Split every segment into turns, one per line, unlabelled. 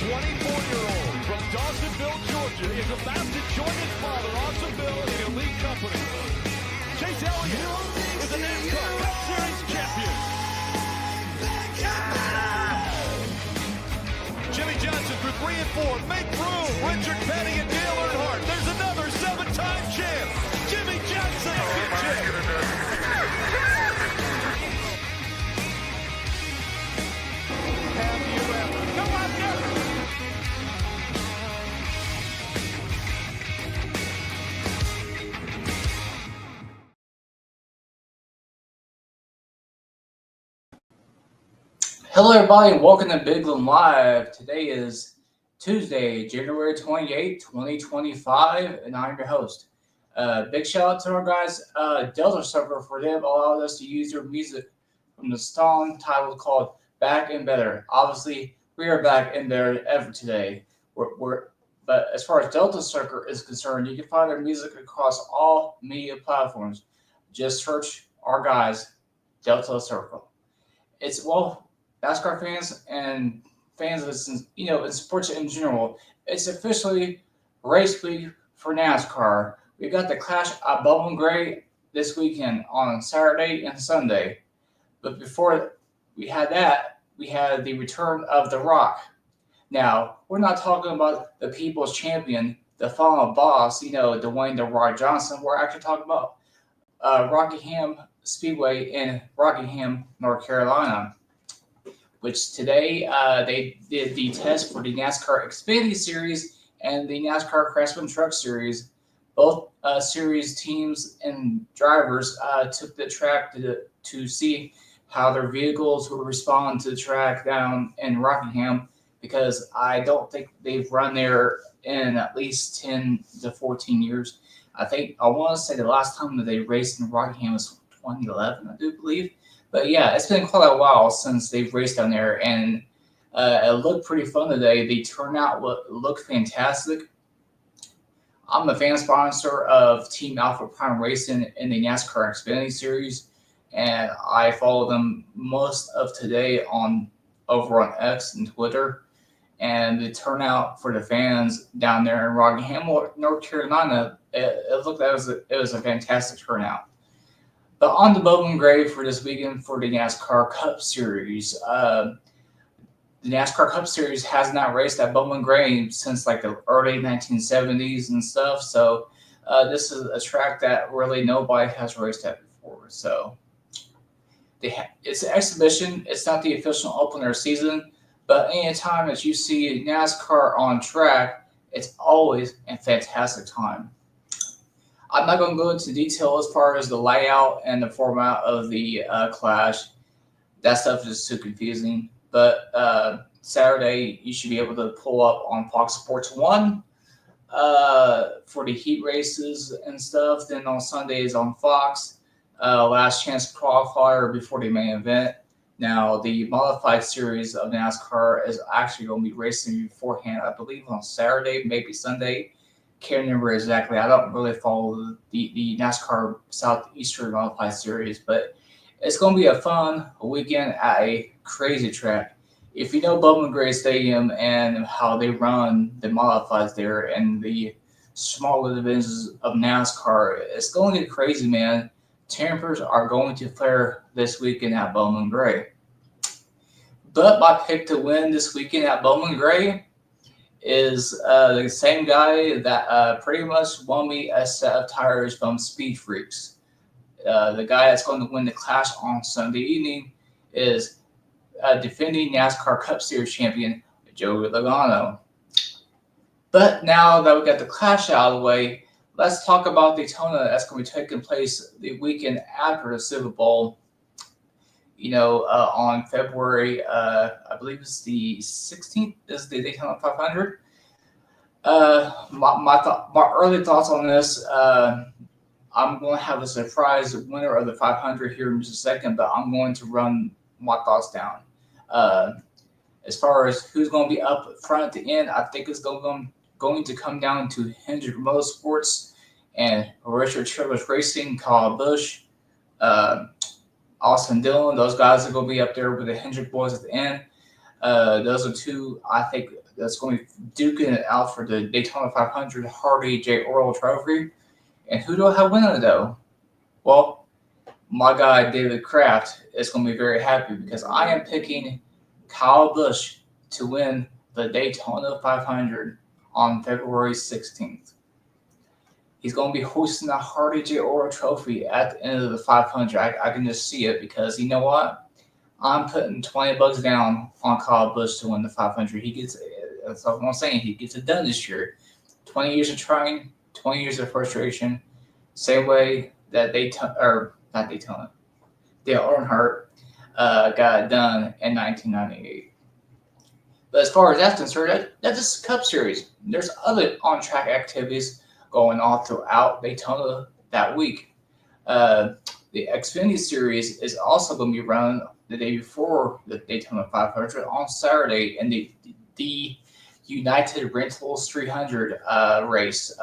24-year-old from Dawsonville, Georgia, is about to join his father, Dawsonville, in elite company. Chase Elliott is a NASCAR Cup Series champion. Jimmy Johnson through 3 and 4. Make room. Richard Petty and Dale Earnhardt. There's another 7-time champ. Jimmy Johnson. Have you ever? No, I've never.
Hello, everybody, and welcome to BGL Live. Today is Tuesday, January 28, 2025, and I'm your host. Big shout out to our guys, Delta Server, for them allowed us to use their music from the song title called Back and Better. Obviously, we are back and better ever today. But as far as Delta Server is concerned, you can find their music across all media platforms. Just search our guys, Delta Circle. NASCAR fans and fans of, in sports in general, it's officially race week for NASCAR. We got the Clash at Bowman Gray this weekend on Saturday and Sunday. But before we had that, we had the return of The Rock. Now, we're not talking about the People's Champion, the final boss, Dwayne "The Rock" Johnson. We're actually talking about Rockingham Speedway in Rockingham, North Carolina, which today they did the test for the NASCAR Xfinity Series and the NASCAR Craftsman Truck Series. Both series teams and drivers took the track to see how their vehicles would respond to the track down in Rockingham, because I don't think they've run there in at least 10 to 14 years. I want to say the last time that they raced in Rockingham was 2011, I do believe. But yeah, it's been quite a while since they've raced down there, and it looked pretty fun today. The turnout looked fantastic. I'm a fan sponsor of Team Alpha Prime Racing in the NASCAR Xfinity Series, and I follow them most of today over on X and Twitter. And the turnout for the fans down there in Rockingham, North Carolina, it looked like it was a fantastic turnout. But on the Bowman Gray for this weekend for the NASCAR Cup Series, the NASCAR Cup Series has not raced at Bowman Gray since like the early 1970s and stuff. So this is a track that really nobody has raced at before. So it's an exhibition. It's not the official opener season, but anytime that you see NASCAR on track, it's always a fantastic time. I'm not going to go into detail as far as the layout and the format of the Clash. That stuff is too confusing. But Saturday, you should be able to pull up on Fox Sports 1 for the heat races and stuff. Then on Sundays on Fox, last chance qualifier before the main event. Now, the modified series of NASCAR is actually going to be racing beforehand, I believe, on Saturday, maybe Sunday. Can't remember exactly. I don't really follow the NASCAR Southeastern Modified Series, but it's going to be a fun weekend at a crazy track. If you know Bowman Gray Stadium and how they run the modifieds there and the smaller divisions of NASCAR, it's going to get crazy, man. Tempers are going to flare this weekend at Bowman Gray. But my pick to win this weekend at Bowman Gray is the same guy that pretty much won me a set of tires from Speed Freaks. The guy that's going to win the Clash on Sunday evening is defending NASCAR Cup Series champion Joey Logano. But now that we got the Clash out of the way, let's talk about Daytona that's going to be taking place the weekend after the Super Bowl. On February, I believe it's the 16th, is the Daytona 500. My early thoughts on this, I'm going to have a surprise winner of the 500 here in just a second, but I'm going to run my thoughts down. As far as who's going to be up front at the end, I think it's going to come down to Hendrick Motorsports and Richard Childress Racing, Kyle Busch, Austin Dillon. Those guys are going to be up there with the Hendrick boys at the end. Those are two, I think, that's going to be duking it out for the Daytona 500 Hardy J. Orwell Trophy. And who do I have winning it though? Well, my guy David Kraft is going to be very happy because I am picking Kyle Busch to win the Daytona 500 on February 16th. He's going to be hosting the Hardy J. Orwell Trophy at the end of the 500. I can just see it because you know what? I'm putting $20 down on Kyle Busch to win the 500. He gets, that's what I'm saying. He gets it done this year. 20 years of trying, 20 years of frustration. Same way that not Daytona, Dale Earnhardt got it done in 1998. But as far as that's concerned, that's just Cup Series. There's other on-track activities going on throughout Daytona that week. The Xfinity Series is also going to be run the day before the Daytona 500 on Saturday in the United Rentals 300 race.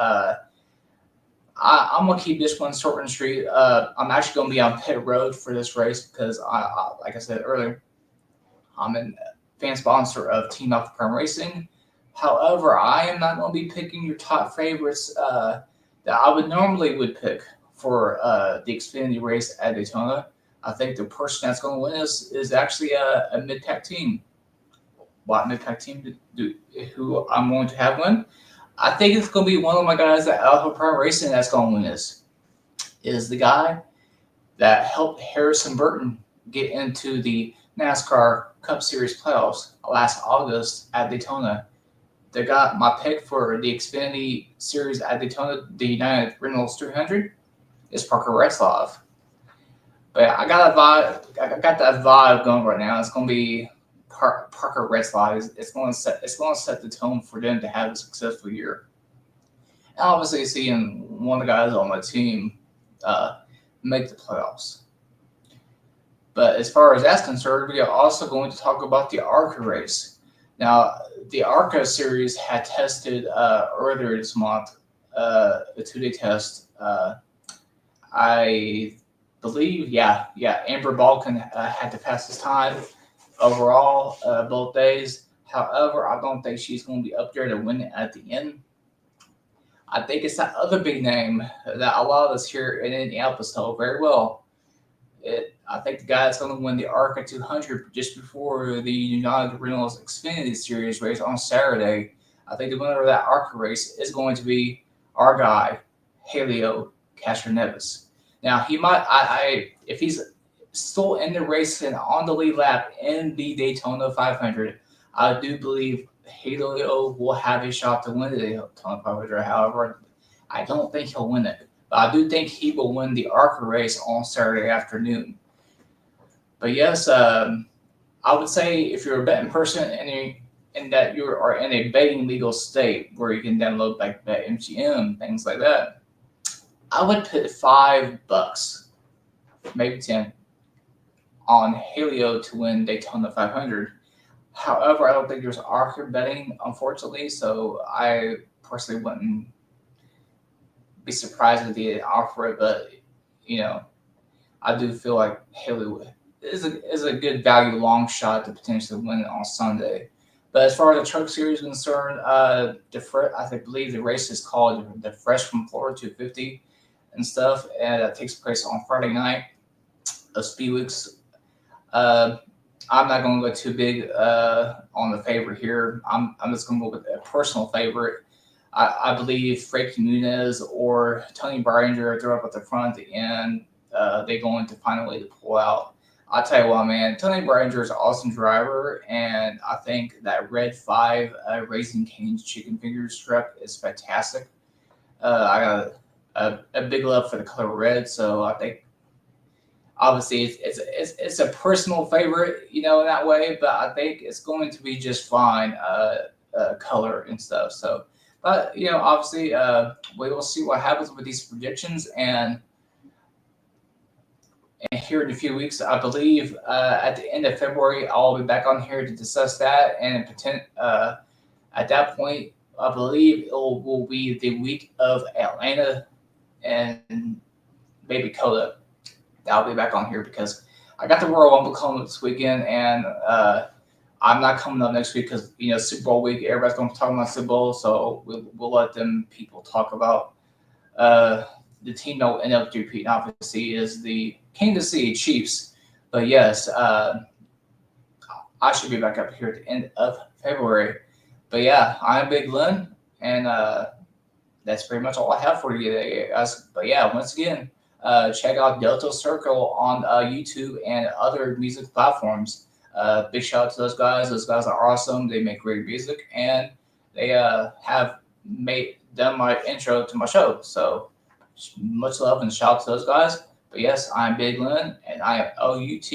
I'm gonna keep this one short and sweet. I'm actually gonna be on pit road for this race because like I said earlier, I'm a fan sponsor of Team Alpha Prime Racing. However, I am not gonna be picking your top favorites that I would pick for the Xfinity race at Daytona. I think the person that's going to win is actually a mid-pack team. What mid-pack team who I'm going to have win? I think it's going to be one of my guys at Alpha Prime Racing that's going to win this. Is the guy that helped Harrison Burton get into the NASCAR Cup Series playoffs last August at Daytona. They got my pick for the Xfinity Series at Daytona, the United Rentals 300, is Parker Retzlaff. But I got that vibe going right now. It's going to be Parker Retzlaff. It's going to set the tone for them to have a successful year. And obviously, seeing one of the guys on my team make the playoffs. But as far as that's concerned, we are also going to talk about the ARCA race. Now, the ARCA series had tested earlier this month, a 2-day test. I believe, Amber Balkan had the fastest time overall both days. However, I don't think she's going to be up there to win it at the end. I think it's that other big name that a lot of us here in Indianapolis know very well. I think the guy that's going to win the ARCA 200 just before the United Rentals Xfinity Series race on Saturday, I think the winner of that ARCA race is going to be our guy, Helio Castroneves. Now, he might, if he's still in the race and on the lead lap in the Daytona 500, I do believe Helio will have a shot to win the Daytona 500. However, I don't think he'll win it. But I do think he will win the ARCA race on Saturday afternoon. But yes, I would say if you're a betting person and that you are in a betting legal state where you can download like BetMGM, things like that, I would put $5, maybe 10, on Helio to win Daytona 500. However, I don't think there's ARCA betting, unfortunately, so I personally wouldn't be surprised if they offer it. But I do feel like Helio is a good value long shot to potentially win it on Sunday. But as far as the Truck Series is concerned, I believe the race is called the Fresh from Florida 250 and stuff, and that takes place on Friday night of Speed Weeks. I'm not going to go too big on the favorite here. I'm just going to go with a personal favorite. I believe Frankie Muniz or Tony Barringer, they're up at the front at the end. They're going to find a way to pull out. I'll tell you what, man, Tony Barringer is an awesome driver, and I think that Red 5 Raising Cane's Chicken Fingers truck is fantastic. I got a big love for the color red, so I think obviously it's a personal favorite, in that way, but I think it's going to be just fine color and stuff. So, but obviously we will see what happens with these predictions, and here in a few weeks, I believe at the end of February, I'll be back on here to discuss that. And at that point, I believe it will be the week of Atlanta and maybe Coda. I'll be back on here because I got the Royal Rumble coming this weekend, and I'm not coming up next week because Super Bowl week. Everybody's going to be talking about Super Bowl, so we'll let them people talk about the team that will end up repeating. Obviously, is the Kansas City Chiefs. But yes, I should be back up here at the end of February. But yeah, I'm Big Lynn, and that's pretty much all I have for you today, guys. But yeah, once again, check out Delta Circle on YouTube and other music platforms. Big shout out to those guys. Those guys are awesome. They make great music, and they have done my intro to my show. So much love and shout out to those guys. But yes, I'm Big Lynn, and I am OUT.